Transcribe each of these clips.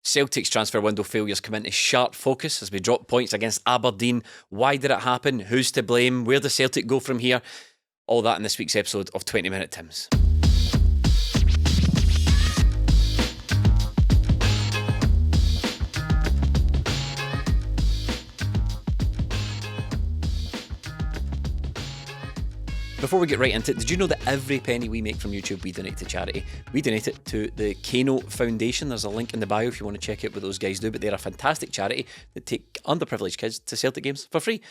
Celtic's transfer window failures come into sharp focus as we drop points against Aberdeen. Why did it happen? Who's to blame? Where does Celtic go from here? All that in this week's episode of 20 Minute Tims. Before we get right into it, did you know that every penny we make from YouTube, we donate to charity? We donate it to the Kano Foundation. There's a link in the bio if you want to check out what those guys do, but they're a fantastic charity that take underprivileged kids to Celtic games for free.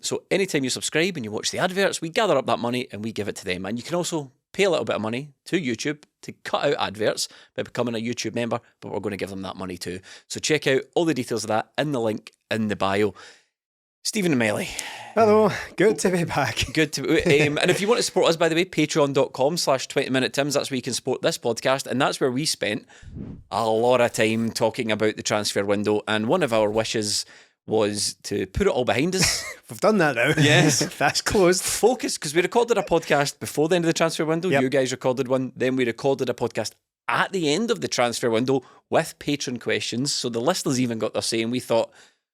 So anytime you subscribe and you watch the adverts, we gather up that money and we give it to them. And you can also pay a little bit of money to YouTube to cut out adverts by becoming a YouTube member, but we're going to give them that money too. So check out all the details of that in the link in the bio. Stephen and Melly. Hello, good to be back. Good to and if you want to support us, by the way, patreon.com/20minutetims, that's where you can support this podcast, and that's where we spent a lot of time talking about the transfer window, and one of our wishes was to put it all behind us. We've done that now. Yes. That's closed. Focus, because we recorded a podcast before the end of the transfer window. Yep. You guys recorded one, then we recorded a podcast at the end of the transfer window with patron questions, so the listeners even got their say, and we thought,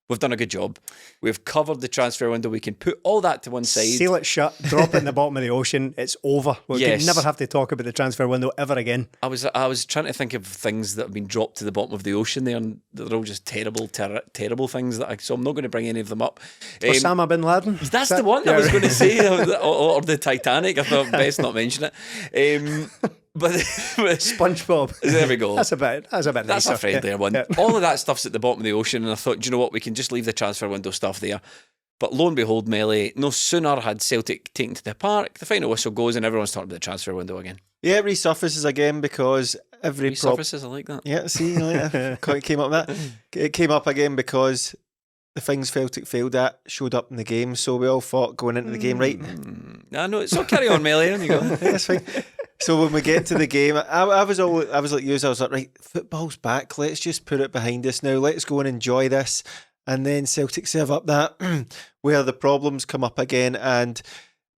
we've done a good job. We've covered the transfer window. We can put all that to one side. Seal it shut, drop it in the bottom of the ocean. It's over. We can never have to talk about the transfer window ever again. I was trying to think of things that have been dropped to the bottom of the ocean there, and they're all just terrible things. So I'm not going to bring any of them up. Osama bin Laden? That's the one I was going to say. or the Titanic. I thought best not mention it. But SpongeBob. There we go. That's a bit nicer. That's a friendlier one. Yeah. All of that stuff's at the bottom of the ocean, and I thought, do you know what? We can just leave the transfer window stuff there. But lo and behold, Melly, no sooner had Celtic taken to the park, the final whistle goes, and everyone's talking about the transfer window again. Yeah, it resurfaces again because every resurfaces. I like that. Yeah, see, it came up that. It came up again because the things Celtic failed at showed up in the game, so we all thought going into the game, right? I know. So carry on, Melly. There you go. That's fine. So when we get to the game, I was like you. I was like, right, football's back. Let's just put it behind us now. Let's go and enjoy this. And then Celtic serve up that where the problems come up again, and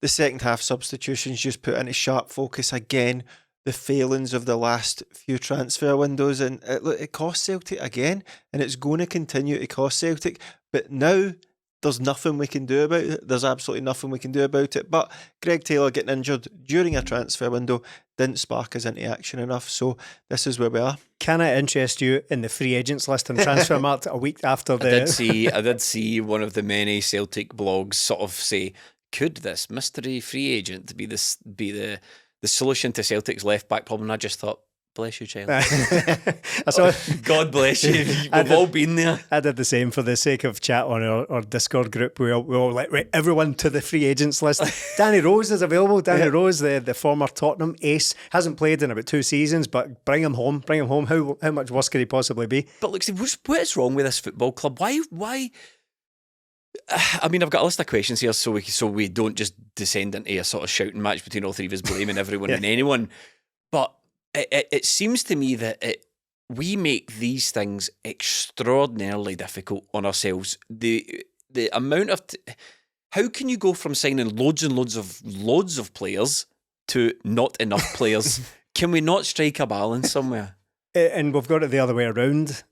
the second half substitutions just put into sharp focus again the failings of the last few transfer windows, and it cost Celtic again, and it's going to continue to cost Celtic. But now there's nothing we can do about it. There's absolutely nothing we can do about it. But Greg Taylor getting injured during a transfer window didn't spark us into action enough. So this is where we are. Can I interest you in the free agents list on Transfermarkt a week after the... I did see one of the many Celtic blogs sort of say, could this mystery free agent be the solution to Celtic's left back problem? And I just thought, bless you, child. God bless you. We've all been there. I did the same for the sake of chat on our Discord group. We all like, right, everyone to the free agents list. Danny Rose is available. Danny Rose, the former Tottenham ace, hasn't played in about 2 seasons, but bring him home. How much worse could he possibly be? But look, what is wrong with this football club? Why? I mean, I've got a list of questions here, so we don't just descend into a sort of shouting match between all three of us, blaming everyone and anyone. But it seems to me that we make these things extraordinarily difficult on ourselves. The amount of how can you go from signing loads and loads of players to not enough players? Can we not strike a balance somewhere? And we've got it the other way around.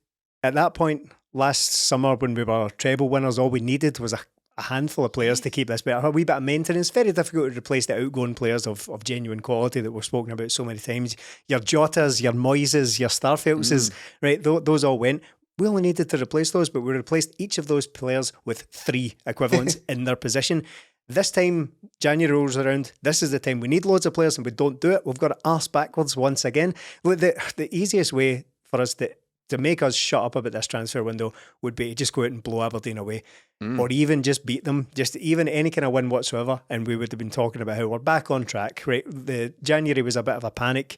At that point, last summer when we were treble winners, all we needed was a handful of players to keep this better. A wee bit of maintenance. Very difficult to replace the outgoing players of genuine quality that we've spoken about so many times. Your Jotas, your Moises, your Starfeltses, right? Those all went. We only needed to replace those, but we replaced each of those players with 3 equivalents in their position. This time, January rolls around. This is the time we need loads of players and we don't do it. We've got to arse backwards once again. The easiest way for us to make us shut up about this transfer window would be to just go out and blow Aberdeen away, or even just beat them, just even any kind of win whatsoever, and we would have been talking about how we're back on track. Right, the January was a bit of a panic.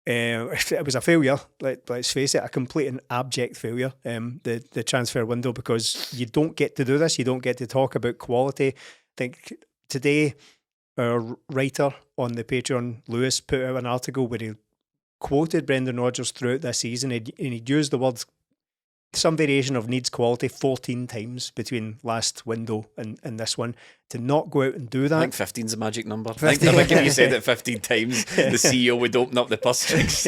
It was a failure. Let's face it, a complete and abject failure. The transfer window, because you don't get to do this. You don't get to talk about quality. I think today our writer on the Patreon, Lewis, put out an article where he quoted Brendan Rodgers throughout this season, and he'd used the words some variation of needs quality 14 times between last window and this one. To not go out and do that. I think 15 is a magic number. I think if you said it 15 times, the CEO would open up the purse strings.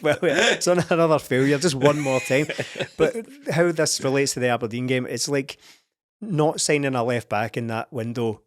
Well, it's another failure, just one more time. But how this relates to the Aberdeen game, it's like not signing a left back in that window.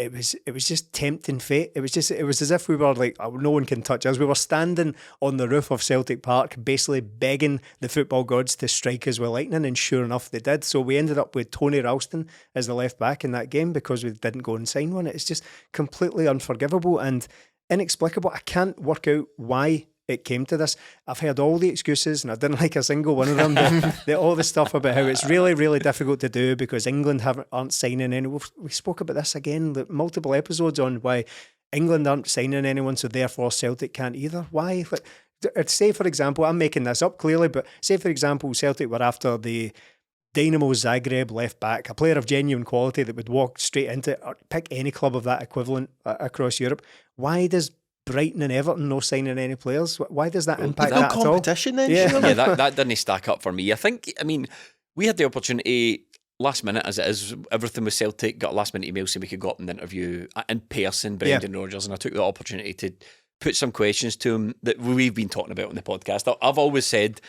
It was just tempting fate. It was as if we were like, oh, no one can touch us. We were standing on the roof of Celtic Park, basically begging the football gods to strike us with lightning, and sure enough, they did. So we ended up with Tony Ralston as the left back in that game because we didn't go and sign one. It's just completely unforgivable and inexplicable. I can't work out why it came to this. I've heard all the excuses and I didn't like a single one of them. All the stuff about how it's really, really difficult to do because England aren't signing any. We spoke about this again, multiple episodes on why England aren't signing anyone, so therefore Celtic can't either. Why? Say, for example, I'm making this up clearly, but say, for example, Celtic were after the Dynamo Zagreb left back, a player of genuine quality that would walk straight into it, or pick any club of that equivalent across Europe. Why does Brighton and Everton no signing any players? Why does that impact that at all? Competition then? Yeah, surely? that didn't stack up for me. I mean, we had the opportunity last minute, as it is, everything with Celtic, got a last minute email saying we could go up and interview in person Brendan Rodgers, and I took the opportunity to put some questions to him that we've been talking about on the podcast. I've always said,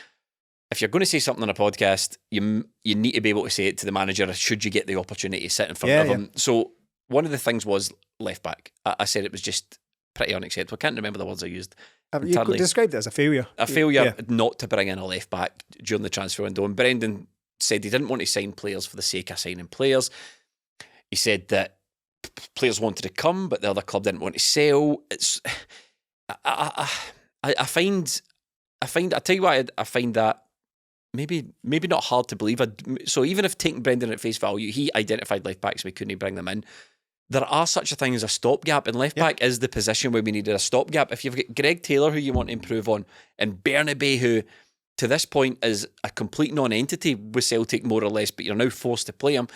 if you're going to say something on a podcast, you need to be able to say it to the manager should you get the opportunity to sit in front of him. So one of the things was left back. I said it was just pretty unacceptable. I can't remember the words I used. You described it as a failure. A failure not to bring in a left back during the transfer window. And Brendan said he didn't want to sign players for the sake of signing players. He said that players wanted to come, but the other club didn't want to sell. I tell you what, I find that maybe not hard to believe. So even if taking Brendan at face value, he identified left backs, we couldn't bring them in. There are such a thing as a stopgap, and left back is the position where we needed a stopgap. If you've got Greg Taylor, who you want to improve on, and BERNABEI, who to this point is a complete non-entity with Celtic, more or less, but you're now forced to play him,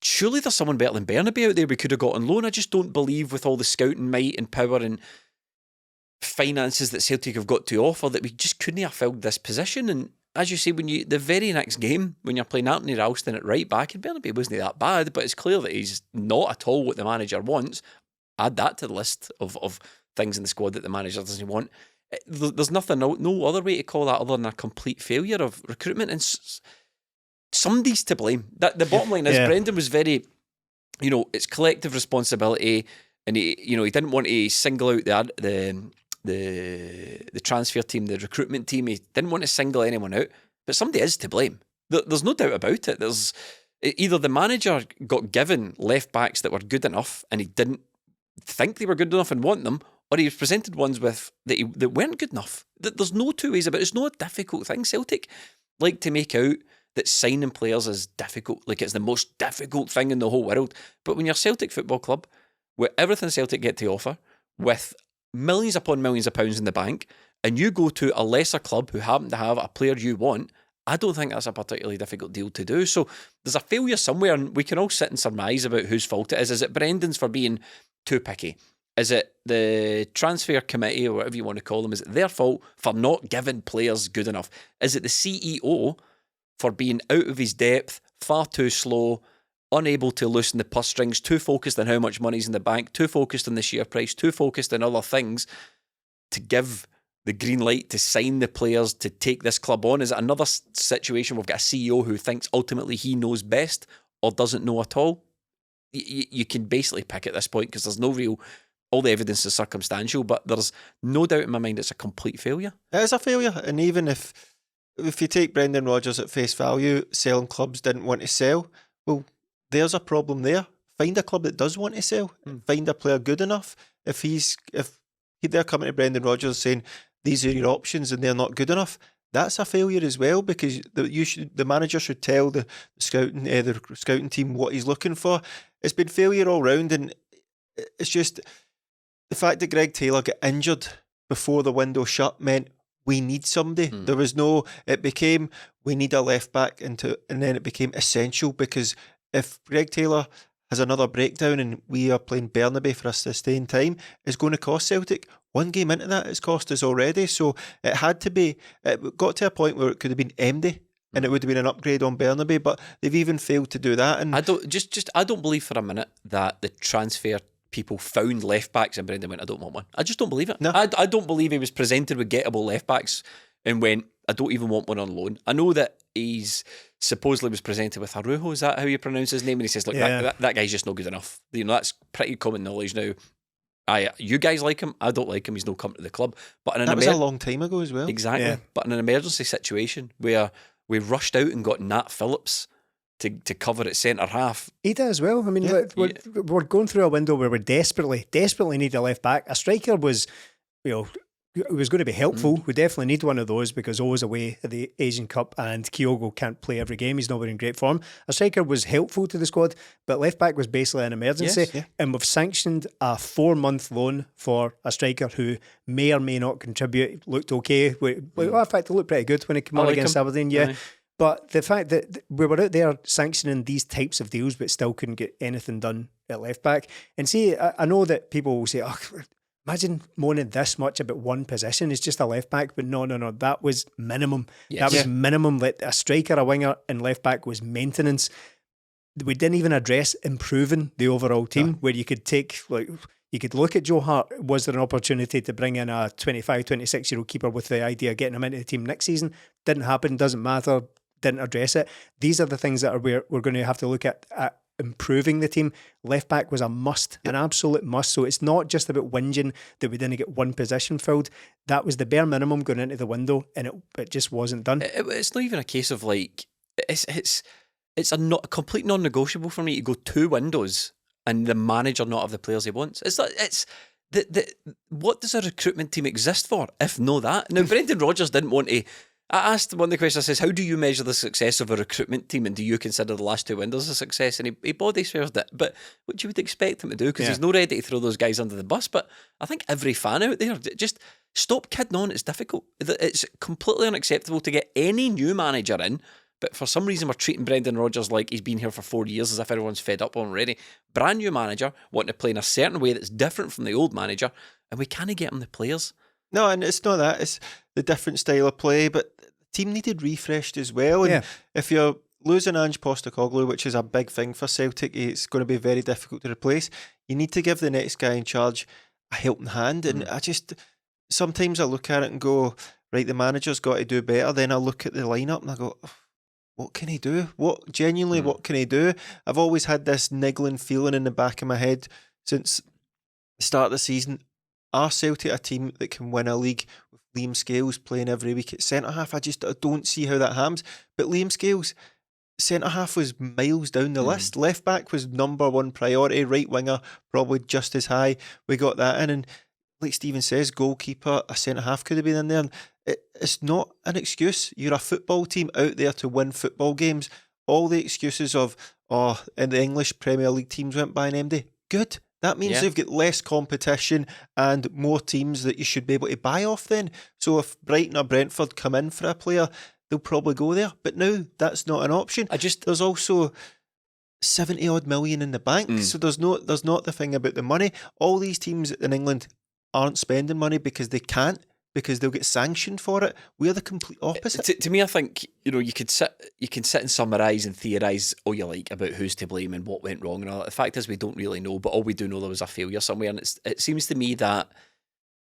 surely there's someone better than BERNABEI out there we could have got on loan. I just don't believe, with all the scouting might and power and finances that Celtic have got to offer, that we just couldn't have filled this position. And as you say, the very next game, when you're playing Anthony Ralston at right back, and BERNABEI wasn't that bad, but it's clear that he's not at all what the manager wants. Add that to the list of things in the squad that the manager doesn't want. There's nothing, no other way to call that other than a complete failure of recruitment, and somebody's to blame. The bottom line is Brendan was very, it's collective responsibility, and he didn't want to single out the transfer team, the recruitment team. He didn't want to single anyone out, but somebody is to blame. There's no doubt about it. There's either the manager got given left backs that were good enough and he didn't think they were good enough and want them, or he was presented ones with that weren't good enough. There's no two ways about it. It's not a difficult thing. Celtic like to make out that signing players is difficult, like it's the most difficult thing in the whole world. But when you're Celtic Football Club, with everything Celtic get to offer, with millions upon millions of pounds in the bank, and you go to a lesser club who happen to have a player you want, I don't think that's a particularly difficult deal to do. So there's a failure somewhere, and we can all sit and surmise about whose fault it is. Is it Brendan's for being too picky? Is it the transfer committee, or whatever you want to call them? Is it their fault for not giving players good enough? Is it the CEO for being out of his depth, far too slow, unable to loosen the purse strings, too focused on how much money's in the bank, too focused on the share price, too focused on other things to give the green light to sign the players to take this club on? Is it another situation we've got a CEO who thinks ultimately he knows best or doesn't know at all? You can basically pick at this point, because there's no real, all the evidence is circumstantial, but there's no doubt in my mind it's a complete failure. It is a failure, and even if you take Brendan Rodgers at face value, selling clubs didn't want to sell, well, there's a problem there. Find a club that does want to sell. Find a player good enough. If they're coming to Brendan Rodgers saying these are your options and they're not good enough, that's a failure as well, because the manager should tell the scouting team what he's looking for. It's been failure all round, and it's just the fact that Greg Taylor got injured before the window shut meant we need somebody. There was it became we need a left back, and then it became essential, because if Greg Taylor has another breakdown and we are playing BERNABEI for a sustained time, it's going to cost Celtic. One game into that, it's cost us already. So it got to a point where it could have been MD and it would have been an upgrade on Bernabei, but they've even failed to do that. And I don't believe for a minute that the transfer people found left backs and Brendan went, I don't want one. I just don't believe it. No. I don't believe he was presented with gettable left backs and went, I don't even want one on loan. I know that he's supposedly was presented with Arujo, is that how you pronounce his name? And he says, look, that guy's just not good enough. You know, that's pretty common knowledge now. You guys like him, I don't like him, he's no come to the club. But that was a long time ago as well. Exactly. Yeah. But in an emergency situation where we rushed out and got Nat Phillips to cover at centre half. IDAH as well. I mean, we're going through a window where we desperately need a left back. A striker was, it was going to be helpful. We definitely need one of those because O's away at the Asian Cup and Kyogo can't play every game. He's not in great form. A striker was helpful to the squad, but left back was basically an emergency. Yes, yeah. And we've sanctioned a 4-month loan for a striker who may or may not contribute. Looked okay. In fact, it looked pretty good when he came on against Aberdeen. Yeah. But the fact that we were out there sanctioning these types of deals but still couldn't get anything done at left back. And see, I know that people will say, imagine moaning this much about one position. It's just a left back. But no. That was minimum. Yes. That was minimum. That a striker, a winger, and left back was maintenance. We didn't even address improving the overall team where you could take, you could look at Joe Hart. Was there an opportunity to bring in a 25, 26-year-old keeper with the idea of getting him into the team next season? Didn't happen. Doesn't matter. Didn't address it. These are the things that we're going to have to look at improving the team. Left back was a must, an absolute must. So it's not just about whinging that we didn't get one position filled. That was the bare minimum going into the window, and it just wasn't done. It's not even a case of it's a complete non-negotiable for me to go 2 windows and the manager not have the players he wants. What does a recruitment team exist for if no that? Now, Brendan Rodgers didn't want to. I asked one of the questions, I says, how do you measure the success of a recruitment team and do you consider the last 2 windows a success? And he body swears it, but what you would expect him to do, because he's not ready to throw those guys under the bus. But I think every fan out there, just stop kidding on, it's difficult. It's completely unacceptable to get any new manager in, but for some reason we're treating Brendan Rodgers like he's been here for 4 years as if everyone's fed up already. Brand new manager, wanting to play in a certain way that's different from the old manager, and we can't get him the players. No, and it's not that. It's the different style of play, but the team needed refreshed as well. And if you're losing Ange Postecoglou, which is a big thing for Celtic, it's going to be very difficult to replace. You need to give the next guy in charge a helping hand. And sometimes I look at it and go, right, the manager's got to do better. Then I look at the lineup and I go, what can he do? What can he do? I've always had this niggling feeling in the back of my head since the start of the season. Are Celtic a team that can win a league with Liam Scales playing every week at centre-half? I don't see how that happens. But Liam Scales, centre-half was miles down the list. Left-back was number 1 priority. Right-winger, probably just as high. We got that in. And like Stephen says, goalkeeper, a centre-half could have been in there. And it's not an excuse. You're a football team out there to win football games. All the excuses of, and the English Premier League teams went by an MD. Good. That means they've got less competition and more teams that you should be able to buy off then. So if Brighton or Brentford come in for a player, they'll probably go there. But now that's not an option. There's also 70 odd million in the bank. So there's not the thing about the money. All these teams in England aren't spending money because they can't, because they'll get sanctioned for it. We're the complete opposite. To me, I think you can sit and summarise and theorise all you like about who's to blame and what went wrong and all that. The fact is we don't really know, but all we do know there was a failure somewhere, and it seems to me that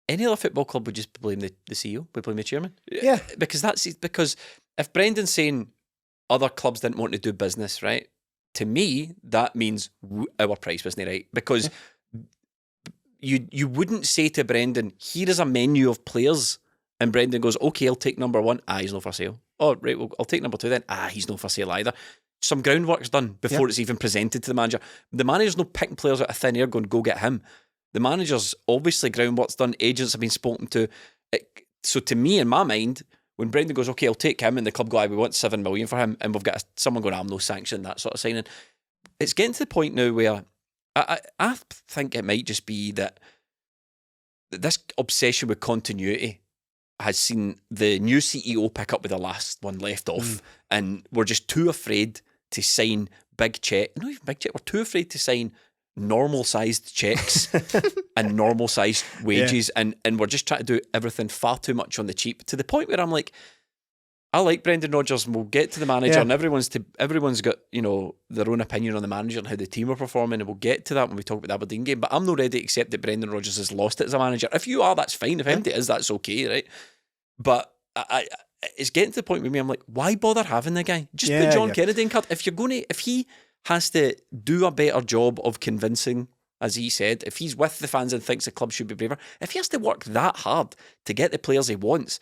any other football club would just blame the CEO, would blame the chairman. Yeah, because if Brendan's saying other clubs didn't want to do business, right? To me, that means our price wasn't right, because. You wouldn't say to Brendan, here is a menu of players, and Brendan goes, okay, I'll take number 1. He's not for sale. Oh, right, well, I'll take number 2 then. He's not for sale either. Some groundwork's done before it's even presented to the manager. The manager's not picking players out of thin air going, go get him. The manager's obviously groundwork's done, agents have been spoken to. So to me, in my mind, when Brendan goes, okay, I'll take him, and the club go, we want 7 million for him, and we've got someone going, I'm no sanction, that sort of signing. It's getting to the point now where I think it might just be that this obsession with continuity has seen the new CEO pick up with the last one left off, and we're just too afraid to sign big check. Not even big check. We're too afraid to sign normal-sized checks and normal-sized wages, and we're just trying to do everything far too much on the cheap, to the point where I'm like, I like Brendan Rodgers, and we'll get to the manager, and everyone's got, you know, their own opinion on the manager and how the team are performing, and we'll get to that when we talk about the Aberdeen game. But I'm not ready to accept that Brendan Rodgers has lost it as a manager. If you are, that's fine. If empty it is, that's okay, right? But it's getting to the point with me. I'm like, why bother having the guy? Just put John Kennedy in cut. If he has to do a better job of convincing, as he said, if he's with the fans and thinks the club should be braver, if he has to work that hard to get the players he wants,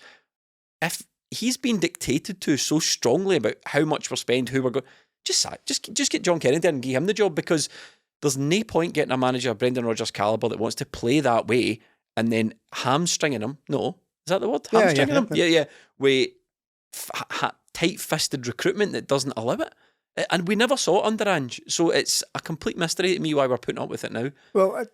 if he's been dictated to so strongly about how much we're spending, who we're going, just get John Kennedy and give him the job, because there's no point getting a manager of Brendan Rodgers' calibre that wants to play that way and then hamstringing him. No, is that the word? Hamstringing him? Yeah. With tight-fisted recruitment that doesn't allow it. And we never saw it under Ange. So it's a complete mystery to me why we're putting up with it now. Well,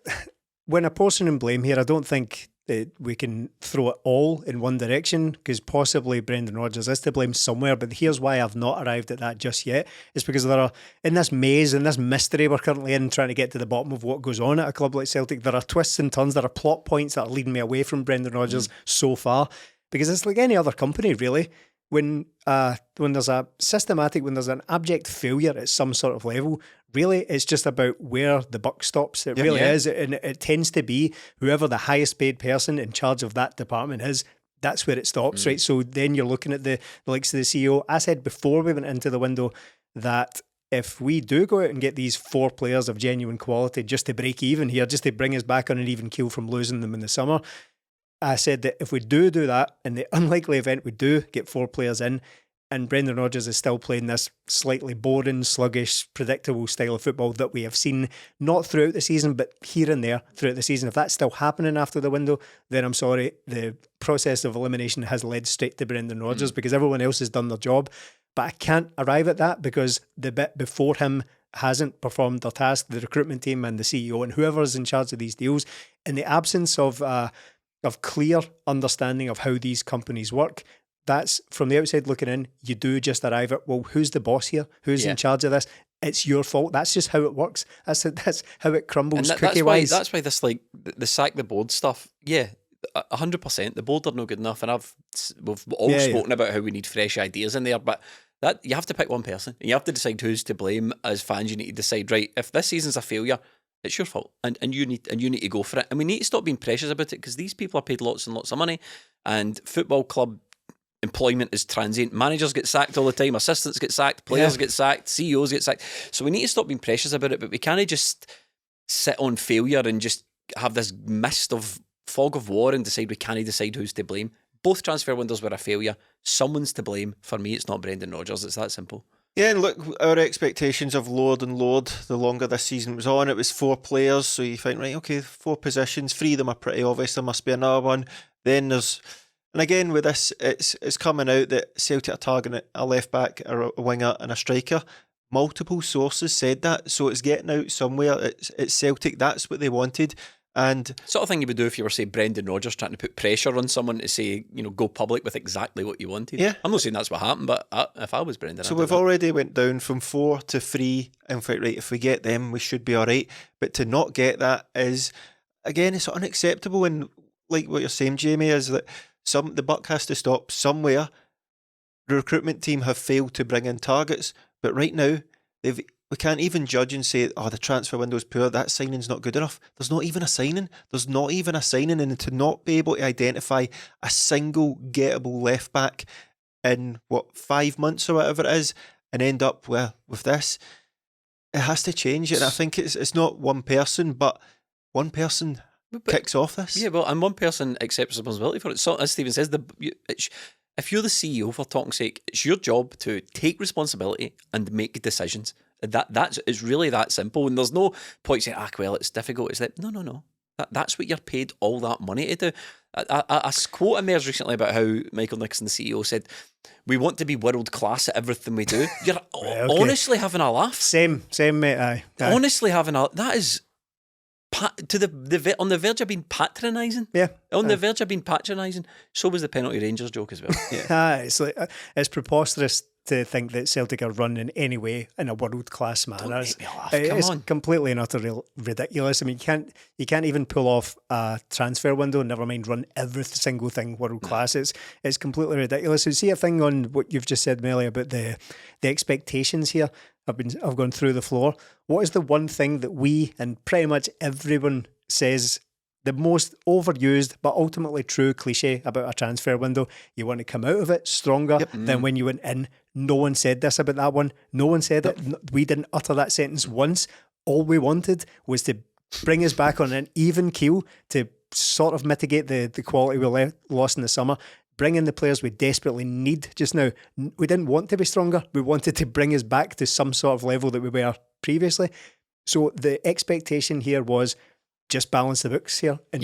when apportioning blame here, I don't think that we can throw it all in one direction, because possibly Brendan Rodgers is to blame somewhere. But here's why I've not arrived at that just yet. It's because there are, in this maze, in this mystery we're currently in, trying to get to the bottom of what goes on at a club like Celtic, there are twists and turns, there are plot points that are leading me away from Brendan Rodgers so far. Because it's like any other company, really. When there's a systematic, when there's an abject failure at some sort of level, really it's just about where the buck stops. It really is. And it tends to be whoever the highest paid person in charge of that department is, that's where it stops, right? So then you're looking at the likes of the CEO. I said before we went into the window that if we do go out and get these 4 players of genuine quality just to break even here, just to bring us back on an even keel from losing them in the summer, I said that if we do that, in the unlikely event we do get 4 players in, and Brendan Rodgers is still playing this slightly boring, sluggish, predictable style of football that we have seen, not throughout the season, but here and there throughout the season, if that's still happening after the window, then I'm sorry, the process of elimination has led straight to Brendan Rodgers, because everyone else has done their job. But I can't arrive at that because the bit before him hasn't performed their task, the recruitment team and the CEO and whoever's in charge of these deals, in the absence of clear understanding of how these companies work. That's, from the outside looking in, you do just arrive at, well, who's the boss here? Who's in charge of this? It's your fault. That's just how it works. That's how it crumbles cookie-wise. That's why this, like, the sack the board stuff, 100%. The board are no good enough, and we've all spoken about how we need fresh ideas in there, but that you have to pick one person. You have to decide who's to blame. As fans, you need to decide, right, if this season's a failure, it's your fault, and you need to go for it. And we need to stop being precious about it, because these people are paid lots and lots of money, and football club employment is transient. Managers get sacked all the time, assistants get sacked, players get sacked, CEOs get sacked. So we need to stop being precious about it, but we can't just sit on failure and just have this fog of war and decide we can't decide who's to blame. Both transfer windows were a failure. Someone's to blame. For me, it's not Brendan Rodgers. It's that simple. Yeah, and look, our expectations have lowered and lowered the longer this season was on. It was 4 players, so you think, right, okay, 4 positions, 3 of them are pretty obvious, there must be another one. Then there's, and again with this, it's coming out that Celtic are targeting a left back, a winger and a striker. Multiple sources said that, so it's getting out somewhere. It's Celtic, that's what they wanted. And sort of thing you would do if you were, say, Brendan Rodgers trying to put pressure on someone to say, go public with exactly what you wanted. Yeah. I'm not saying that's what happened, but if I was Brendan, so we've already went down from 4 to 3. In fact, right, if we get them, we should be all right. But to not get that is, again, it's unacceptable. And like what you're saying, Jamie, is that the buck has to stop somewhere. The recruitment team have failed to bring in targets, but right now we can't even judge and say, the transfer window's poor, that signing's not good enough. There's not even a signing. And to not be able to identify a single gettable left back in, 5 months or whatever it is, and end up with this, it has to change. And I think it's not one person, but one person kicks off this. Yeah, well, and one person accepts responsibility for it. So, as Stephen says, if you're the CEO, for talk's sake, it's your job to take responsibility and make decisions. It's really that simple. And there's no point saying, well, it's difficult. It's like, no. That's what you're paid all that money to do. A quote emerged recently about how Michael Nixon, the CEO, said, we want to be world class at everything we do. You're honestly having a laugh. Same, mate. Aye. Honestly having that is on the verge of being patronising. Yeah. On the verge of being patronising. So was the penalty Rangers joke as well. Yeah. It's preposterous to think that Celtic are run in any way in a world-class manner. Don't make me laugh. It's Come on. completely and utterly ridiculous. I mean, you can't even pull off a transfer window, never mind run every single thing world-class. It's completely ridiculous. So see a thing on what you've just said, Melly, about the expectations here. I've gone through the floor. What is the one thing that we and pretty much everyone says, the most overused but ultimately true cliche about a transfer window? You want to come out of it stronger than when you went in. No one said this about that one. No one said it. We didn't utter that sentence once. All we wanted was to bring us back on an even keel to sort of mitigate the quality we lost in the summer. Bring in the players we desperately need just now. We didn't want to be stronger. We wanted to bring us back to some sort of level that we were previously. So the expectation here was just balance the books here in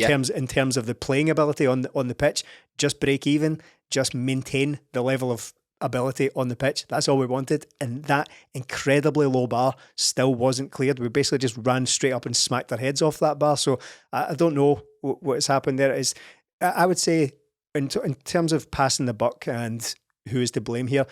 terms of the playing ability on the pitch. Just break even. Just maintain the level of ability on the pitch. That's all we wanted, and that incredibly low bar still wasn't cleared. We basically just ran straight up and smacked our heads off that bar. So I don't know what's happened there. I would say in terms of passing the buck and who is to blame here,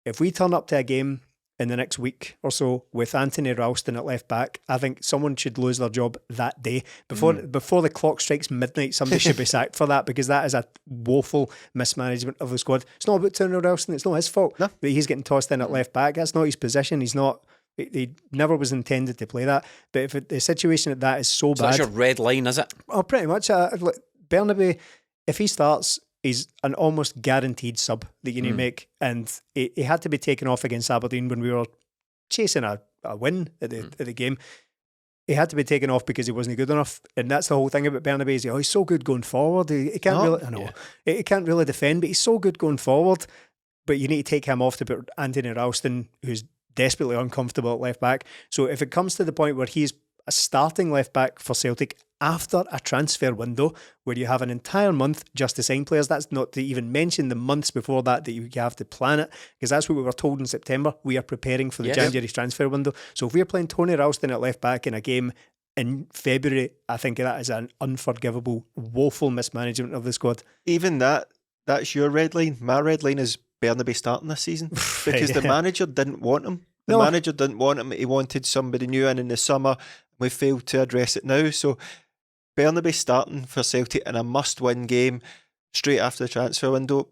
if we turn up to a game in the next week or so with Anthony Ralston at left back, I think someone should lose their job that day. Before the clock strikes midnight, somebody should be sacked for that, because that is a woeful mismanagement of the squad. It's not about Tony Ralston, it's not his fault that he's getting tossed in at left back. That's not his position. He never was intended to play that. But if the situation at that is so bad... That's your red line, is it? Oh, pretty much. Bernabei, if he starts, he's an almost guaranteed sub that you need to make. And he had to be taken off against Aberdeen when we were chasing a win at the game. He had to be taken off because he wasn't good enough. And that's the whole thing about Bernabei, is he's so good going forward. He can't he can't really defend, but he's so good going forward. But you need to take him off to put Anthony Ralston, who's desperately uncomfortable at left back. So if it comes to the point where he's a starting left back for Celtic after a transfer window where you have an entire month just to sign players, that's not to even mention the months before that you have to plan it, because that's what we were told in September. We are preparing for the January transfer window. So if we're playing Tony Ralston at left back in a game in February, I think that is an unforgivable, woeful mismanagement of the squad. Even that's your red line. My red line is Bernabei starting this season, because the manager didn't want him. The manager didn't want him. He wanted somebody new in the summer. We failed to address it now. So Bernabei starting for Celtic in a must-win game straight after the transfer window.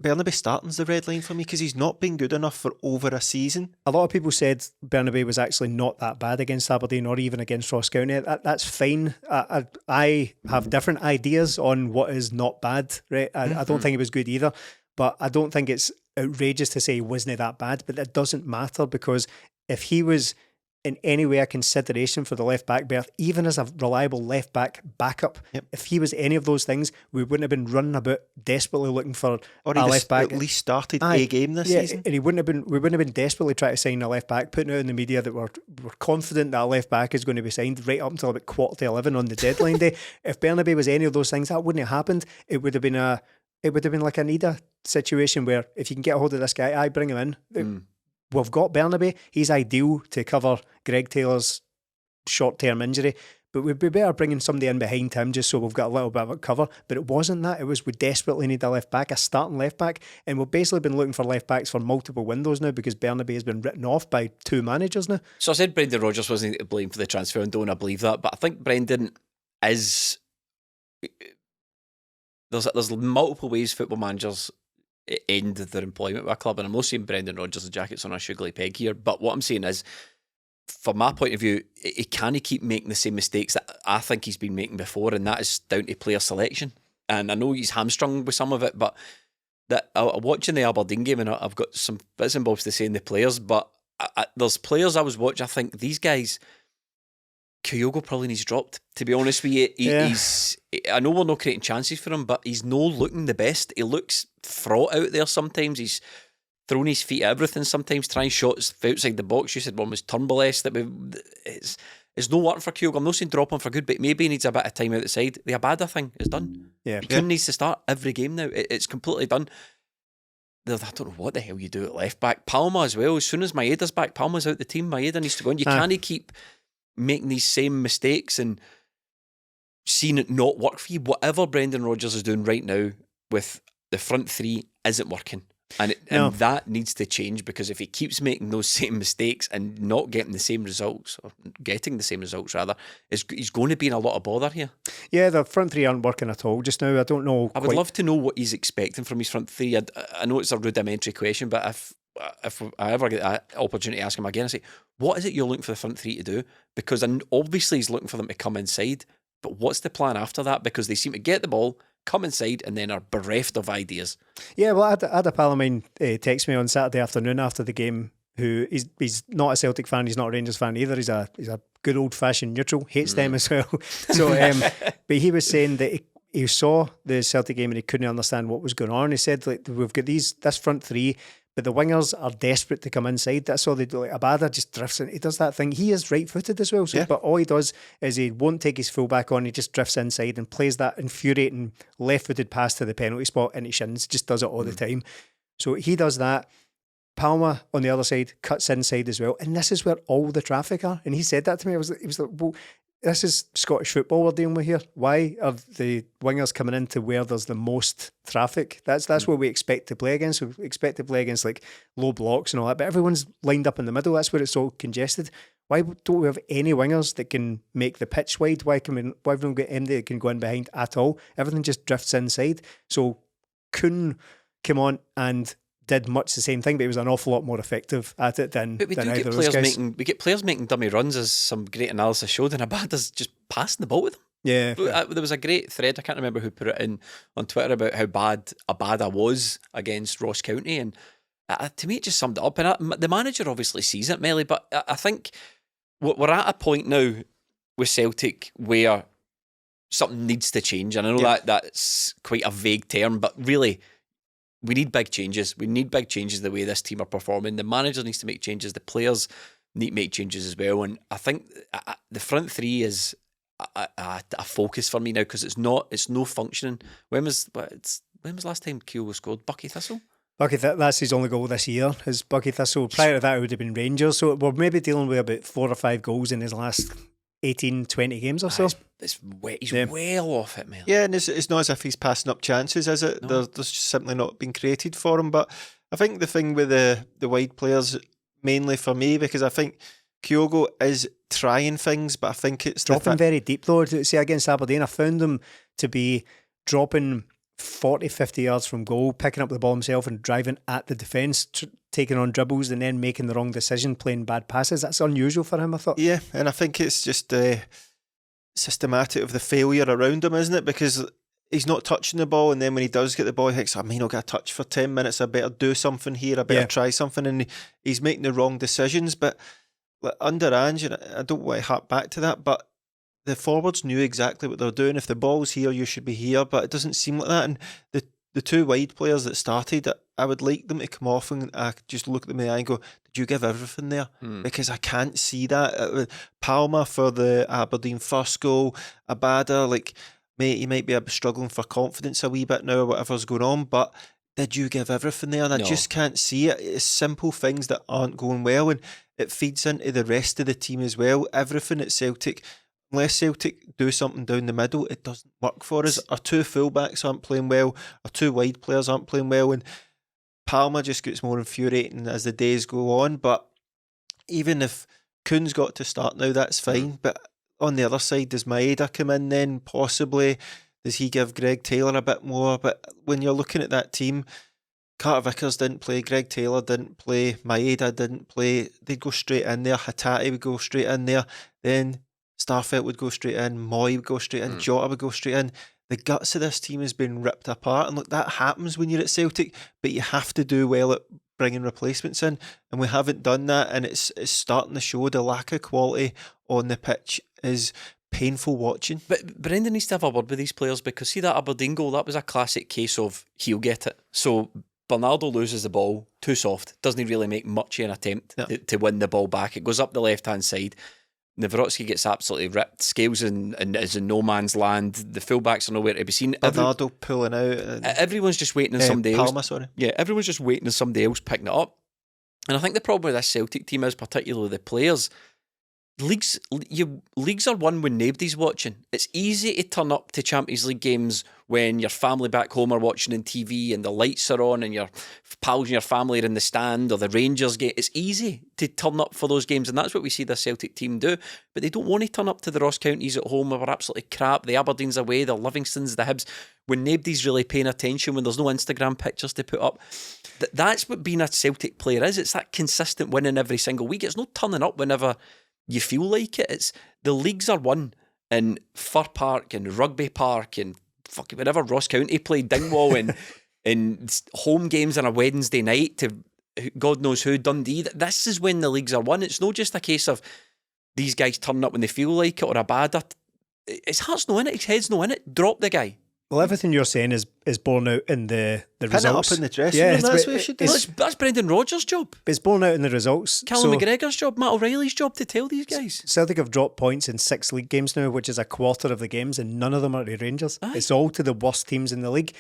Bernabei starting's the red line for me, because he's not been good enough for over a season. A lot of people said Bernabei was actually not that bad against Aberdeen or even against Ross County. That's fine. I have different ideas on what is not bad. Right? I don't think he was good either, but I don't think it's outrageous to say he wasn't that bad. But that doesn't matter, because if he was in any way a consideration for the left back berth, even as a reliable left back backup, if he was any of those things, we wouldn't have been running about desperately looking for a left back. At least started a game this season. And we wouldn't have been desperately trying to sign a left back, putting out in the media that we're confident that a left back is going to be signed right up until about 11:15 on the deadline day. If Bernabei was any of those things, that wouldn't have happened. It would have been like an IDAH situation where if you can get a hold of this guy, I bring him in. We've got Bernabei. He's ideal to cover Greg Taylor's short-term injury, but we'd be better bringing somebody in behind him just so we've got a little bit of a cover. But it wasn't that. It was we desperately need a left back, a starting left back, and we've basically been looking for left backs for multiple windows now, because Bernabei has been written off by 2 managers now. So I said Brendan Rodgers wasn't to blame for the transfer window, and I believe that, but I think Brendan is... There's multiple ways football managers end their employment with a club, and I'm not saying Brendan Rodgers' jacket's on a sugary peg here, but what I'm saying is, from my point of view, he can't keep making the same mistakes that I think he's been making before, and that is down to player selection. And I know he's hamstrung with some of it, but watching the Aberdeen game, and I've got some bits and bobs to say in the players, but there's players I was watching, I think these guys, Kyogo probably needs dropped, to be honest with you. He's, I know we're not creating chances for him, but he's no looking the best. He looks fraught out there sometimes. He's throwing his feet at everything sometimes, trying shots outside the box. You said one was Turnbull-esque. It's no working for Kyogo. I'm not saying drop him for good, but maybe he needs a bit of time out the side. The Abada thing is done. He needs to start every game now. It's completely done. I don't know what the hell you do at left back. Palma as well. As soon as Maeda's back, Palma's out the team. Maeda needs to go in. You can't keep making these same mistakes and seeing it not work for you. Whatever Brendan Rodgers is doing right now with the front three isn't working. And No. that needs to change, because if he keeps making those same mistakes and not getting the same results, or getting the same results rather, he's going to be in a lot of bother here. Yeah, the front three aren't working at all just now. I don't know. I would love to know what he's expecting from his front three. I know it's a rudimentary question, but if I ever get that opportunity to ask him again, I say, what is it you're looking for the front three to do? Because obviously he's looking for them to come inside, but what's the plan after that? Because they seem to get the ball, come inside, and then are bereft of ideas. Yeah, well, I had a pal of mine text me on Saturday afternoon after the game, who he's not a Celtic fan, he's not a Rangers fan either. He's a good old fashioned neutral, hates them as well. So, but he was saying that he saw the Celtic game and he couldn't understand what was going on. He said, like, we've got this front three, but the wingers are desperate to come inside. That's all they do. Like, Abada just drifts in. He does that thing. He is right-footed as well. So, Yeah. but all he does is he won't take his fullback on. He just drifts inside and plays that infuriating left-footed pass to the penalty spot into shins. Just does it all the time. So he does that. Palma on the other side cuts inside as well, and this is where all the traffic are. And he said that to me. He was like, well, this is Scottish football we're dealing with here. Why are the wingers coming into where there's the most traffic? That's what we expect to play against. We expect to play against like low blocks and all that, but everyone's lined up in the middle. That's where it's all congested. Why don't we have any wingers that can make the pitch wide? Why have we not got anybody that can go in behind at all? Everything just drifts inside. So Kuhn came on and did much the same thing, but he was an awful lot more effective at it than But we either get of those players guys. we get players making dummy runs, as some great analysis showed, and Abada's just passing the ball with them. Yeah. There was a great thread, I can't remember who put it in on Twitter, about how bad Abada was against Ross County, and to me it just summed it up. And the manager obviously sees it, Melly, but I think we're at a point now with Celtic where something needs to change, and I know that's quite a vague term, but really we need big changes. We need big changes the way this team are performing. The manager needs to make changes. The players need to make changes as well. And I think the front three is a focus for me now, because it's no functioning. When was last time Kyogo scored? Bucky Thistle? Bucky, that's his only goal this year, is Bucky Thistle. Prior to that, it would have been Rangers. So we're maybe dealing with about 4 or 5 goals in his last 18, 20 games or so. He's well off it, man. Yeah, and it's not as if he's passing up chances, is it? No. There's just simply not been created for him. But I think the thing with the wide players, mainly for me, because I think Kyogo is trying things, but I think it's dropping very deep though. See, against Aberdeen, I found him to be dropping 40, 50 yards from goal, picking up the ball himself and driving at the defence, taking on dribbles and then making the wrong decision, playing bad passes. That's unusual for him, I thought. Yeah, and I think it's just systematic of the failure around him, isn't it? Because he's not touching the ball, and then when he does get the ball, he thinks, I may not get a touch for 10 minutes, I better do something here, I better try something, and he's making the wrong decisions. But under Ange, I don't want to harp back to that, but the forwards knew exactly what they're doing. If the ball's here, you should be here, but it doesn't seem like that. And the 2 wide players that started, I would like them to come off and just look at them in the eye and go, did you give everything there? Because I can't see that. Palma for the Aberdeen first goal, Abada, mate, he might be struggling for confidence a wee bit now or whatever's going on, but did you give everything there? And I just can't see it. It's simple things that aren't going well, and it feeds into the rest of the team as well. Everything at Celtic, unless Celtic do something down the middle, it doesn't work for us. Our 2 fullbacks aren't playing well, our 2 wide players aren't playing well, and Palma just gets more infuriating as the days go on. But even if Kuhn's got to start now, that's fine. But on the other side, does Maeda come in then? Possibly. Does he give Greg Taylor a bit more? But when you're looking at that team, Carter Vickers didn't play, Greg Taylor didn't play, Maeda didn't play. They'd go straight in there. Hatate would go straight in there. Then Starfelt would go straight in. Moy would go straight in. Jota would go straight in. The guts of this team has been ripped apart. And look, that happens when you're at Celtic, but you have to do well at bringing replacements in. And we haven't done that. And it's starting to show. The lack of quality on the pitch is painful watching. But Brendan needs to have a word with these players, because see that Aberdeen goal, that was a classic case of he'll get it. So Bernardo loses the ball, too soft, doesn't really make much of an attempt to win the ball back. It goes up the left-hand side. Nawrocki gets absolutely ripped. Scales and is in no man's land. The fullbacks are nowhere to be seen. Bernardo pulling out. Everyone's just waiting on somebody else. Palma, sorry. Yeah, everyone's just waiting on somebody else picking it up. And I think the problem with this Celtic team is, particularly the players, leagues are won when nobody's watching. It's easy to turn up to Champions League games when your family back home are watching on TV and the lights are on and your pals and your family are in the stand, or the Rangers game. It's easy to turn up for those games, and that's what we see the Celtic team do. But they don't want to turn up to the Ross Counties at home where we're absolutely crap, the Aberdeen's away, the Livingstons, the Hibs, when nobody's really paying attention, when there's no Instagram pictures to put up. That's what being a Celtic player is. It's that consistent winning every single week. It's not turning up whenever you feel like it. It's the leagues are won in Fir Park and Rugby Park and fucking whenever Ross County played Dingwall and in home games on a Wednesday night to God knows who, Dundee. This is when the leagues are won. It's not just a case of these guys turning up when they feel like it or a bad. His heart's no in it, his head's no in it. Drop the guy. Well, everything you're saying is borne out in the results. Pin it up in the dressing room, that's what you should do. That's Brendan Rodgers' job. It's borne out in the results. Callum McGregor's job, Matt O'Reilly's job to tell these guys. Celtic have dropped points in 6 league games now, which is a quarter of the games, and none of them are to Rangers. Aye. It's all to the worst teams in the league.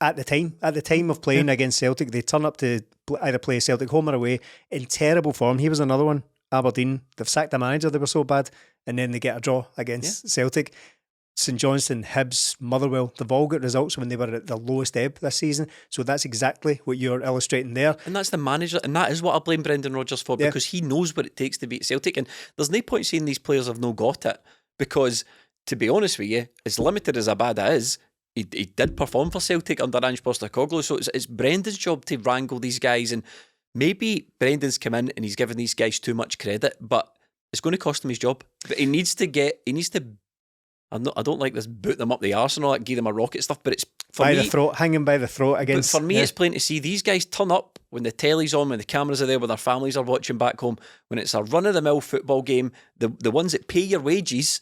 At the time of playing against Celtic, they turn up to either play Celtic home or away in terrible form. He was another one. Aberdeen, they've sacked a manager, they were so bad, and then they get a draw against Celtic. St Johnstone, Hibs, Motherwell, they've all got results when they were at the lowest ebb this season. So that's exactly what you're illustrating there. And that's the manager, and that is what I blame Brendan Rodgers for, because he knows what it takes to beat Celtic. And there's no point saying these players have no got it, because to be honest with you, as limited as Abada is, he did perform for Celtic under Ange Postecoglou. So it's Brendan's job to wrangle these guys. And maybe Brendan's come in and he's given these guys too much credit, but it's going to cost him his job. But he needs to. I don't like this boot them up the arse and all that, give them a rocket stuff, but it's for by me, the throat, hanging by the throat against. But for me, it's plain to see these guys turn up when the telly's on, when the cameras are there, when their families are watching back home, when it's a run of the mill football game. The ones that pay your wages,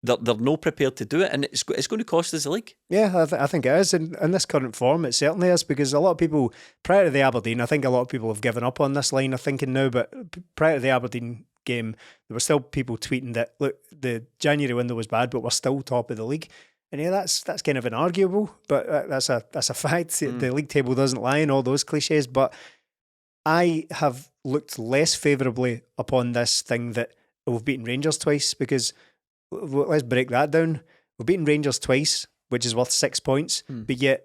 they're not prepared to do it, and it's going to cost us the league. Yeah, I think it is. In this current form, it certainly is, because a lot of people, prior to the Aberdeen, I think a lot of people have given up on this line of thinking now, but prior to the Aberdeen game, there were still people tweeting that, look, the January window was bad, but we're still top of the league. And yeah, that's kind of inarguable, but that's a fact. The league table doesn't lie and all those cliches, but I have looked less favourably upon this thing that we've beaten Rangers twice, because let's break that down. We've beaten Rangers twice, which is worth 6 points, but yet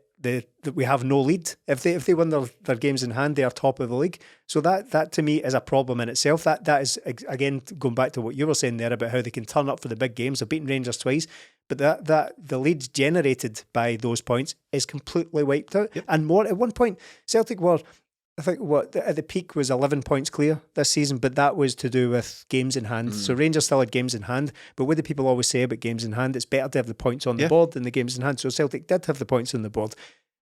we have no lead. If they win their games in hand, they are top of the league. So that to me is a problem in itself. That is, again, going back to what you were saying there about how they can turn up for the big games. They've beaten Rangers twice, but that the leads generated by those points is completely wiped out. Yep. And more, at one point, Celtic were, I think, at the peak was 11 points clear this season, but that was to do with games in hand. So Rangers still had games in hand, but what do people always say about games in hand? It's better to have the points on the board than the games in hand. So Celtic did have the points on the board,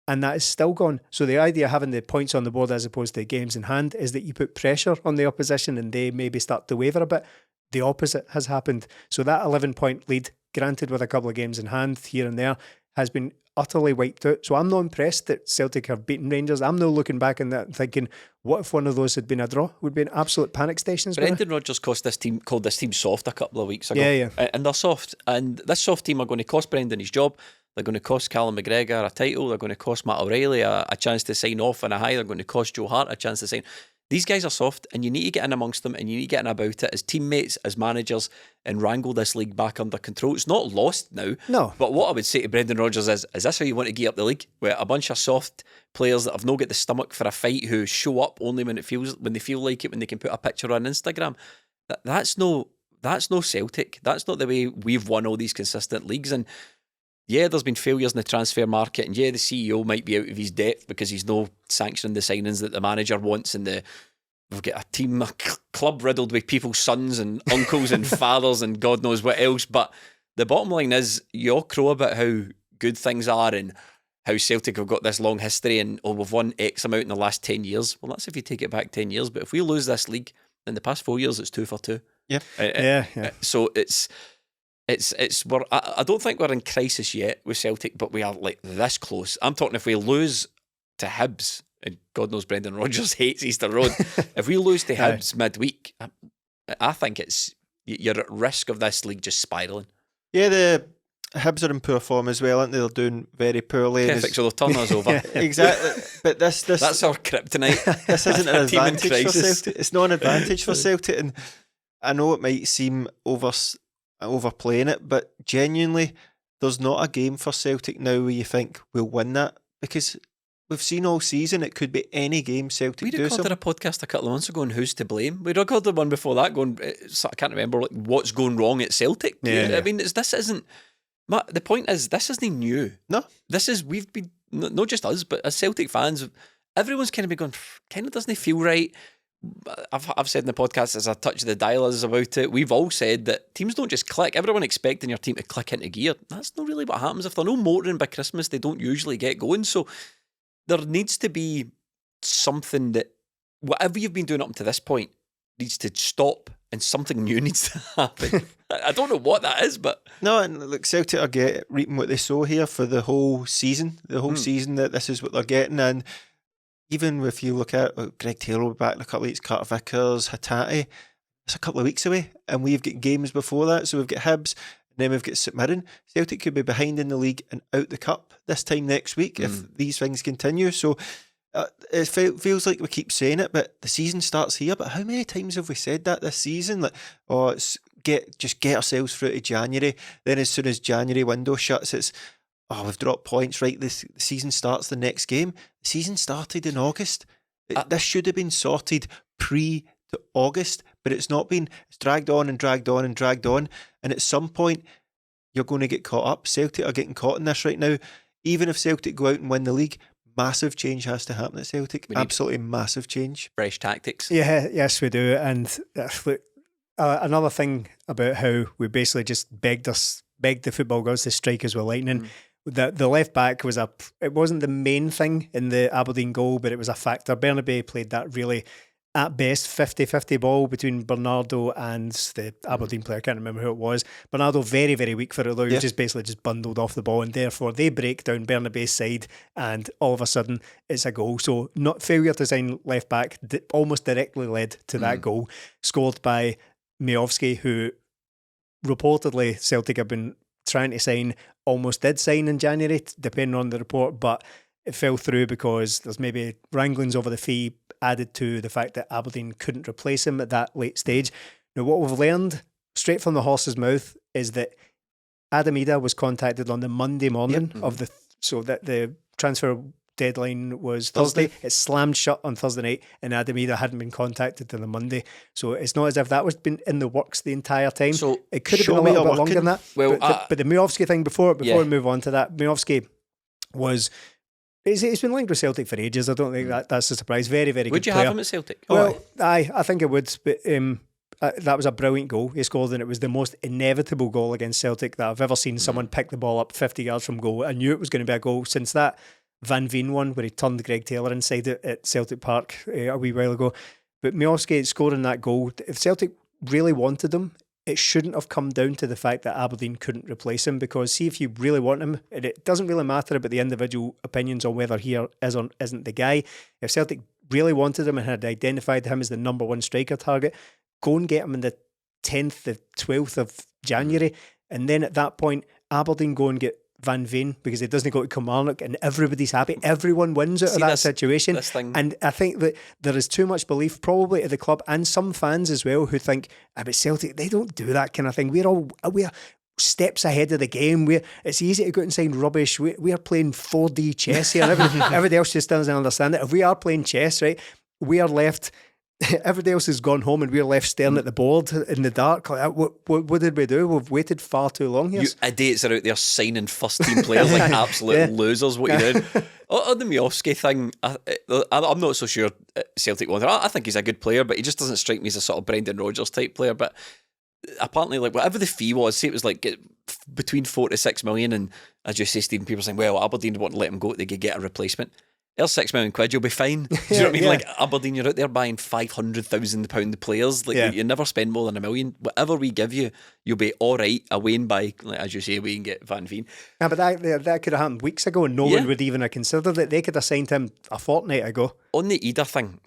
and that is still gone. So the idea of having the points on the board as opposed to games in hand is that you put pressure on the opposition and they maybe start to waver a bit. The opposite has happened. So that 11-point lead, granted with a couple of games in hand here and there, has been utterly wiped out. So I'm not impressed that Celtic have beaten Rangers. I'm now looking back on that and thinking, what if one of those had been a draw? Would be an absolute panic station. Brendan Rodgers called this team soft a couple of weeks ago. Yeah. And they're soft. And this soft team are going to cost Brendan his job. They're going to cost Callum McGregor a title. They're going to cost Matt O'Reilly a chance to sign off on a high. They're going to cost Joe Hart a chance to sign. These guys are soft, and you need to get in amongst them, and you need to get in about it as teammates, as managers, and wrangle this league back under control. It's not lost now. No. But what I would say to Brendan Rodgers is this how you want to gear up the league? Where a bunch of soft players that have not got the stomach for a fight, who show up only when they feel like it, when they can put a picture on Instagram. That's no Celtic. That's not the way we've won all these consistent leagues. And yeah, there's been failures in the transfer market, and yeah, the CEO might be out of his depth because he's no sanctioning the signings that the manager wants, and we've got a club riddled with people's sons and uncles and fathers and God knows what else. But the bottom line is, you all crow about how good things are and how Celtic have got this long history and we've won X amount in the last 10 years. Well, that's if you take it back 10 years. But if we lose this league, in the past 4 years, it's 2 for 2. Yeah. So I don't think we're in crisis yet with Celtic, but we are like this close. I'm talking if we lose to Hibs, and God knows Brendan Rodgers hates Easter Road. If we lose to Hibs midweek, I think you're at risk of this league just spiralling. Yeah, the Hibs are in poor form as well, aren't they? They're doing very poorly. Perfect, so they'll turn us over. Exactly. But that's our kryptonite. This isn't an advantage for Celtic. It's not an advantage for Celtic, and I know it might seem overplaying it, but genuinely, there's not a game for Celtic now where you think we'll win that, because we've seen all season it could be any game Celtic do We recorded something. a podcast a couple of months ago on who's to blame. We recorded one before that going, I can't remember, like, what's going wrong at Celtic. Yeah. I mean, this isn't, the point is, this isn't new. No. This is, we've been, not just us, but as Celtic fans, everyone's kind of been going, kind of doesn't feel right. I've said in the podcast, as I touch the dialers about it, we've all said that teams don't just click. Everyone expecting your team to click into gear. That's not really what happens. If they're no motoring by Christmas, they don't usually get going. So there needs to be something that, whatever you've been doing up to this point, needs to stop, and something new needs to happen. I don't know what that is, but No, and look, Celtic are reaping what they sow here for the whole season. The whole season, that this is what they're getting. And even if you look at Greg Taylor will be back in a couple of weeks, Carter Vickers, Hatate, it's a couple of weeks away, and we've got games before that. So we've got Hibs, and then we've got St Mirren. Celtic could be behind in the league and out the cup this time next week if these things continue. So it feels like we keep saying it, but the season starts here. But how many times have we said that this season? Like, just get ourselves through to January. Then as soon as January window shuts, it's, we've dropped points, right? The season starts the next game. The season started in August. This should have been sorted to August, but it's not been. It's dragged on and dragged on and dragged on. And at some point, you're going to get caught up. Celtic are getting caught in this right now. Even if Celtic go out and win the league, massive change has to happen at Celtic. Absolutely massive change. fresh tactics. Yeah, yes, we do. And look, another thing about how we basically just begged the football gods to strike us with lightning. The left back it wasn't the main thing in the Aberdeen goal, but it was a factor. BERNABEI played that really, at best, 50-50 ball between Bernardo and the Aberdeen player. I can't remember who it was. Bernardo very, very weak for it, though. He was just basically bundled off the ball, and therefore they break down BERNABEI's side, and all of a sudden it's a goal. So not failure to sign left back almost directly led to that goal, scored by Miovski, who reportedly Celtic have been trying to sign, almost did sign in January, depending on the report, but it fell through because there's maybe wranglings over the fee added to the fact that Aberdeen couldn't replace him at that late stage. Now, what we've learned straight from the horse's mouth is that Adam Idah was contacted on the Monday morning so that the transfer deadline was Thursday. It slammed shut on Thursday night, and Adam Idah hadn't been contacted till the Monday. So it's not as if that was been in the works the entire time. So it could have been a little bit longer than that. Well, but the Miovski thing before we move on to that, Miovski was. He's been linked with Celtic for ages. I don't think that's a surprise. Very, very good player. Would you have him at Celtic? Well, I think I would. But that was a brilliant goal he scored, and it was the most inevitable goal against Celtic that I've ever seen someone pick the ball up 50 yards from goal. I knew it was going to be a goal since that Van Veen one where he turned Greg Taylor inside it at Celtic Park a wee while ago. But Miovski scoring that goal, if Celtic really wanted him, it shouldn't have come down to the fact that Aberdeen couldn't replace him, because see, if you really want him, it doesn't really matter about the individual opinions on whether he is or isn't the guy. If Celtic really wanted him and had identified him as the number one striker target, go and get him in the 10th, the 12th of January, and then at that point, Aberdeen go and get Van Veen because he doesn't go to Kilmarnock, and everybody's happy. Everyone wins out of that situation. And I think that there is too much belief probably at the club and some fans as well who think about Celtic, they don't do that kind of thing. We're steps ahead of the game. It's easy to go out and sign rubbish. We are playing 4D chess here. Everybody else just doesn't understand it. If we are playing chess, right, we are left. Everybody else has gone home and we're left staring at the board in the dark. Like, what did we do? We've waited far too long here. You idiots are out there signing first team players like absolute losers. What you did on the Miovski thing, I'm not so sure Celtic wanted. I think he's a good player, but he just doesn't strike me as a sort of Brendan Rodgers type player. But apparently, like whatever the fee was, say it was like between 4 to 6 million, and as you say, Stephen Pearce saying, well, Aberdeen wouldn't let him go; they could get a replacement. There's £6 million, you'll be fine. Do you know what I mean? Like Aberdeen, you're out there buying £500,000 players. Like you never spend more than $1 million. Whatever we give you, you'll be all right. Away and buy, like, as you say, away and get Van Veen. Yeah, but that could have happened weeks ago, and no one would even have considered it. They could have signed him a fortnight ago. On the Idah thing,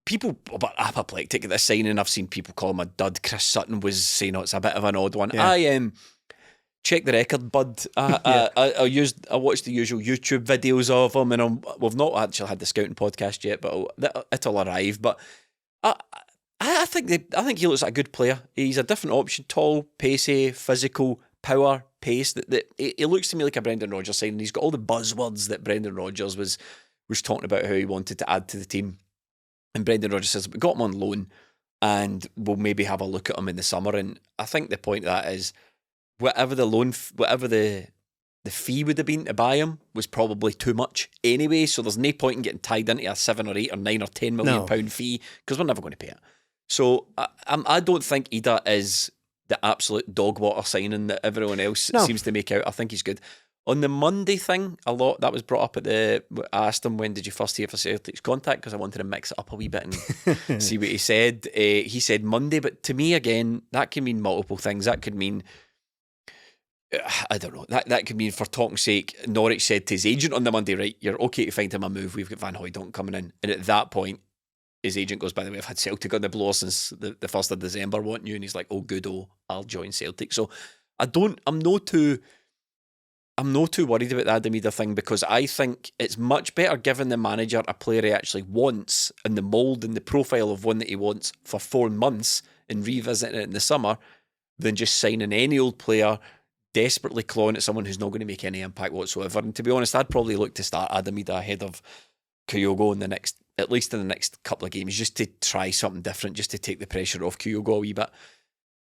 people are apoplectic at this signing. I've seen people call him a dud. Chris Sutton was saying, it's a bit of an odd one. Check the record, bud. I watched the usual YouTube videos of him, and we've not actually had the scouting podcast yet, but it'll arrive. But I think he looks like a good player. He's a different option, tall, pacey, physical, power, pace. He looks to me like a Brendan Rodgers signing. He's got all the buzzwords that Brendan Rodgers was talking about how he wanted to add to the team. And Brendan Rodgers says, we got him on loan and we'll maybe have a look at him in the summer. And I think the point of that is whatever the fee would have been to buy him was probably too much anyway. So there's no point in getting tied into a 7 or 8 or 9 or 10 million pound fee because we're never going to pay it. So I don't think IDAH is the absolute dog water signing that everyone else seems to make out. I think he's good. On the Monday thing, that was brought up I asked him, when did you first hear for Celtic's contact? Because I wanted to mix it up a wee bit and see what he said. He said Monday, but to me, again, that can mean multiple things. That could mean, I don't know, that could mean, for talking's sake, Norwich said to his agent on the Monday, right, you're okay to find him a move, we've got Van Hooijdonk coming in. And at that point, his agent goes, by the way, I've had Celtic on the blower since the 1st of December, want you? And he's like, oh, good, I'll join Celtic. So I'm not too worried about the Adam Idah thing, because I think it's much better giving the manager a player he actually wants and the mould and the profile of one that he wants for 4 months and revisiting it in the summer than just signing any old player, desperately clawing at someone who's not going to make any impact whatsoever. And to be honest, I'd probably look to start Adam Idah ahead of Kyogo at least in the next couple of games, just to try something different, just to take the pressure off Kyogo a wee bit.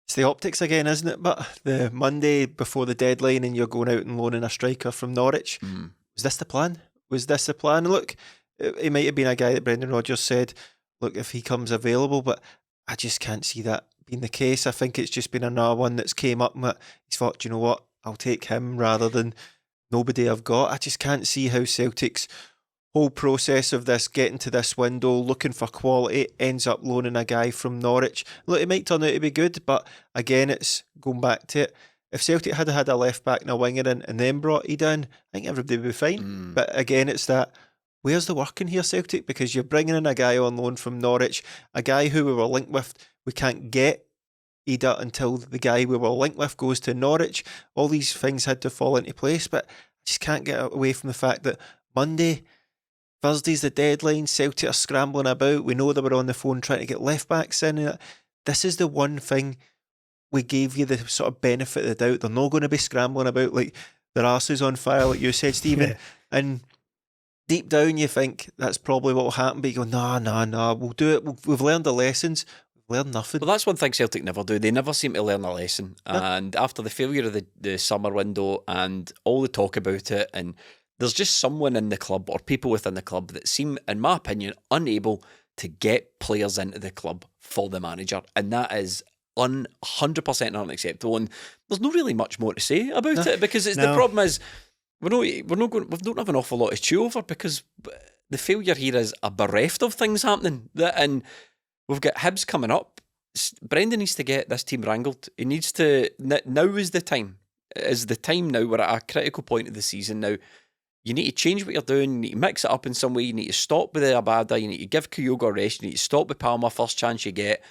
It's the optics again, isn't it? But the Monday before the deadline and you're going out and loaning a striker from Norwich. Was this the plan? Look, it might have been a guy that Brendan Rodgers said, look, if he comes available, but I just can't see that being the case. I think it's just been another one that's came up and he's thought, you know what, I'll take him rather than nobody I've got. I just can't see how Celtic's whole process of this, getting to this window, looking for quality, ends up loaning a guy from Norwich. Look, it might turn out to be good, but again, it's going back to it. If Celtic had had a left back and a winger in and then brought Idah in, I think everybody would be fine. But again, it's that, where's the work in here, Celtic? Because you're bringing in a guy on loan from Norwich, a guy who we were linked with. We can't get Idah until the guy we were linked with goes to Norwich. All these things had to fall into place, but I just can't get away from the fact that Thursday's the deadline, Celtic are scrambling about. We know they were on the phone trying to get left backs in. This is the one thing we gave you the sort of benefit of the doubt. They're not going to be scrambling about like their arses on fire, like you said, Stephen. Yeah. And deep down you think that's probably what will happen, but you go, nah, we'll do it. We've learned the lessons. We've learned nothing. Well, that's one thing Celtic never do. They never seem to learn a lesson. And after the failure of the summer window and all the talk about it, and there's just someone in the club or people within the club that seem, in my opinion, unable to get players into the club for the manager. And that is 100% unacceptable. And there's not really much more to say about it, because the problem is we don't have an awful lot to chew over, because the failure here is a bereft of things happening. And we've got Hibs coming up. Brendan needs to get this team wrangled. He needs to, now is the time. Is the time now. We're at a critical point of the season now. You need to change what you're doing. You need to mix it up in some way. You need to stop with the Abada. You need to give Kyogo a rest. You need to stop with Palmer first chance you get.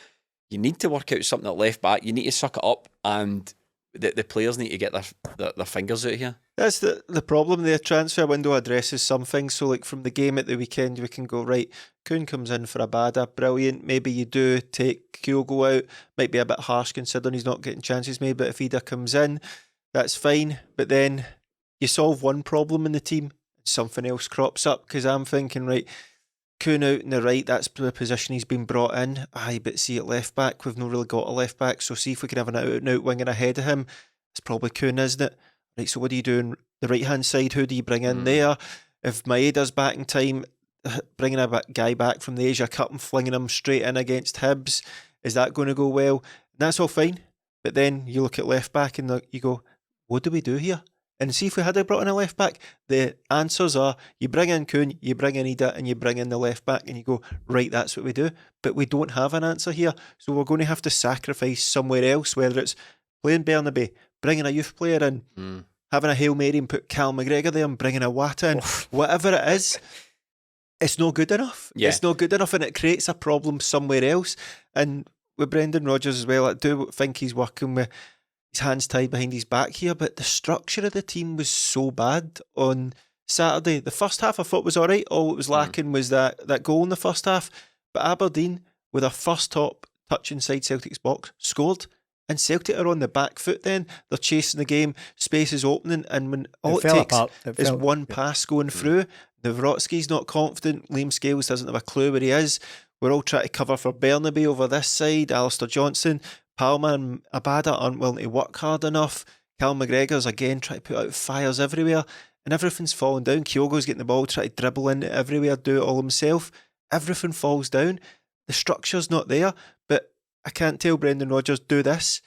You need to work out something at left back. You need to suck it up, and the players need to get their fingers out here. That's the problem. The transfer window addresses some things. So like from the game at the weekend, we can go, right, Kuhn comes in for Abada, brilliant. Maybe you do take Kyogo out. Might be a bit harsh considering he's not getting chances made, but if Idah comes in, that's fine. But then you solve one problem in the team, something else crops up, because I'm thinking, right, Kuhn out in the right, that's the position he's been brought in. Aye, but see at left back, we've not really got a left back, so see if we can have an out-and-out winger ahead of him. It's probably Kuhn, isn't it? Right, so what do you do on the right-hand side? Who do you bring in there? If Maeda's back in time, bringing a guy back from the Asia Cup and flinging him straight in against Hibs, is that going to go well? And that's all fine, but then you look at left back and you go, what do we do here? And see if we had brought in a left back, the answers are you bring in Kuhn, you bring in Idah, and you bring in the left back, and you go, right, that's what we do. But we don't have an answer here, so we're going to have to sacrifice somewhere else, whether it's playing BERNABEI, bringing a youth player in, having a Hail Mary and put Cal McGregor there and bringing a Wata in, whatever it is, it's not good enough. Yeah. It's not good enough, and it creates a problem somewhere else. And with Brendan Rodgers as well, I do think he's working with his hands tied behind his back here, but the structure of the team was so bad on Saturday. The first half I thought was alright. All it was lacking was that goal in the first half. But Aberdeen, with their first touch inside Celtic's box, scored. And Celtic are on the back foot then. They're chasing the game, space is opening, and when all it takes is one pass going through, Nawrocki's not confident, Liam Scales doesn't have a clue where he is. We're all trying to cover for BERNABEI over this side, Alistair Johnson, Palma and Abada aren't willing to work hard enough. Cal McGregor's again trying to put out fires everywhere, and everything's falling down. Kyogo's getting the ball, trying to dribble in everywhere, do it all himself. Everything falls down. The structure's not there, but I can't tell Brendan Rodgers do this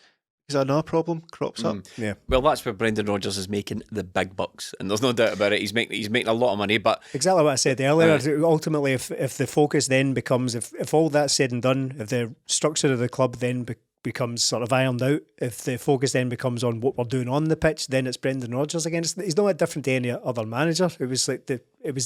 because another problem crops up. Yeah. Well, that's where Brendan Rodgers is making the big bucks, and there's no doubt about it. He's making a lot of money, but exactly what I said earlier. Ultimately, if the focus then becomes, if all that's said and done, if the structure of the club then becomes sort of ironed out, if the focus then becomes on what we're doing on the pitch, then it's Brendan Rodgers again. He's not different to any other manager. It was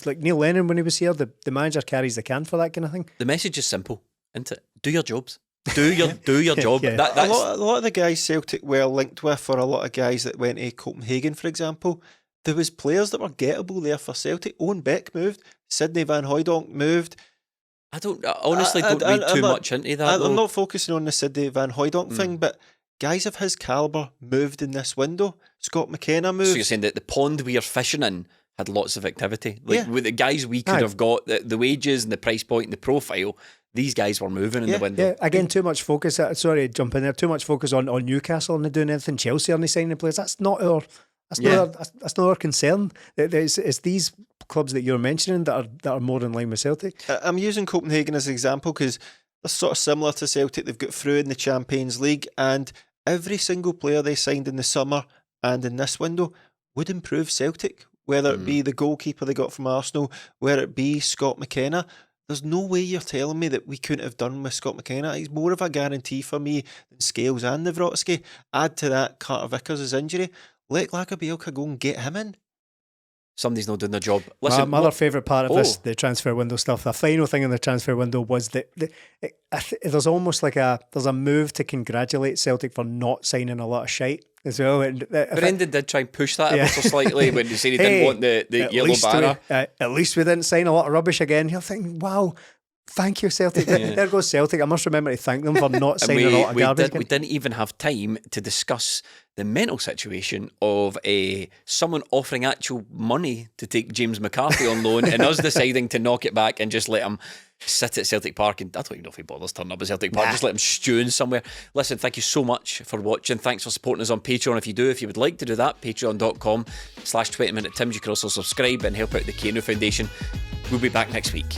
like Neil Lennon when he was here. The manager carries the can for that kind of thing. The message is simple, isn't it? Do your jobs. Do your job. Yeah. That's a lot of the guys Celtic were linked with, or a lot of guys that went to Copenhagen, for example, there was players that were gettable there for Celtic. Owen Beck moved, Sidney Van Hooijdonk moved. I honestly don't read too much into that. I'm not focusing on the Sidney Van Hooijdonk thing, but guys of his calibre moved in this window. Scott McKenna moved. So you're saying that the pond we are fishing in had lots of activity? With the guys we could have got, the wages and the price point and the profile, these guys were moving in the window. Yeah, again, too much focus. Sorry, jump in there. Too much focus on Newcastle and doing anything. Chelsea aren't signing players. That's not our concern. It's these clubs that you're mentioning that are more in line with Celtic. I'm using Copenhagen as an example because they're sort of similar to Celtic. They've got through in the Champions League, and every single player they signed in the summer and in this window would improve Celtic. Whether it be the goalkeeper they got from Arsenal, whether it be Scott McKenna. There's no way you're telling me that we couldn't have done with Scott McKenna. He's more of a guarantee for me than Scales and Nawrocki. Add to that Carter Vickers' injury. Let Lakabielka go and get him in. Somebody's not doing their job. Listen, my other favourite part of this, the transfer window stuff, the final thing in the transfer window was that there's almost like there's a move to congratulate Celtic for not signing a lot of shite as well. Brendan did try and push that ever so slightly when he said he didn't want the yellow banner. At least we didn't sign a lot of rubbish again. You're thinking, wow, thank you, Celtic. There goes Celtic. I must remember to thank them for not signing a lot of garbage. We didn't even have time to discuss the mental situation of someone offering actual money to take James McCarthy on loan and us deciding to knock it back and just let him sit at Celtic Park. And I don't even know if he bothers turning up at Celtic Park. Just let him stew in somewhere. Listen, thank you so much for watching. Thanks for supporting us on Patreon. If you would like to do that, patreon.com/20minute Tims. You can also subscribe and help out the Kano Foundation. We'll be back next week.